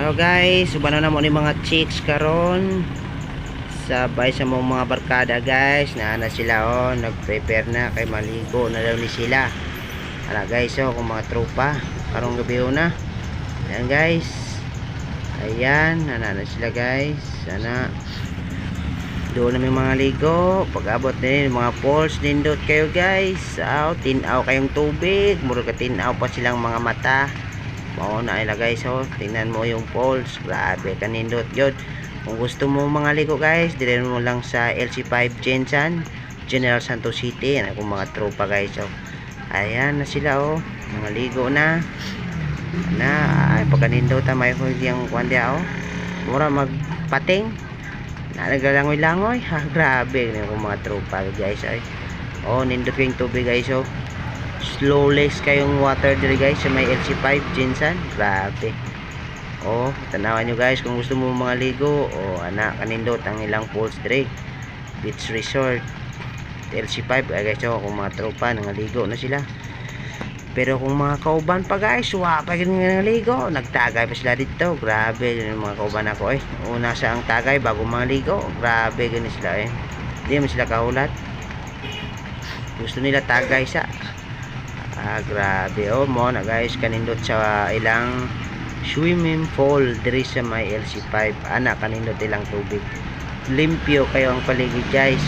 So guys, subano na mo ni mga chicks karon. Sabay sa mga barkada guys, na sila nag-prepare na kay maligo na daw ni sila. Ana guys, kung mga tropa, karong gabi na. Ayan guys. Ayan, na sila guys. Sana doon na may mga ligo. Pag-abot din mga falls nindot kayo guys. Tinaw kayong tubig, mura ka tinaw pa silang mga mata. Mao na ila guys, tingnan mo yung falls, grabe kanindot yun. Kung gusto mo mga ligo guys, dire mo lang sa LC5 Gensan, General Santos City. Yan akong mga tropa guys. Ayan na sila mga ligo na. Ay pagkanindot may yung kwandya mura magpating. Nagalangoy-langoy. Grabe yung mga tropa guys ay. Nindot yung tubig guys. Slowless kayong water dire guys sa may LC5 Gensan. Grabe. Tanawan nyo guys kung gusto mo mga ligo. Kanindot ang ilang falls dire. Beach Resort LC5 guys. Kung mga tropa nangaligo na sila. Pero kung mga kauban pa guys, pa ganyan ligo, nagtagay pa sila dito. Grabe yung mga kauban ako una sa ang tagay bago mga ligo. Grabe ganyan sila hindi mo sila kahulat. Gusto nila tagay sa grabe mo na guys, kanindot sa ilang swimming pool diri sa may LC5. Kanindot ilang tubig, limpyo kayo ang paligid guys.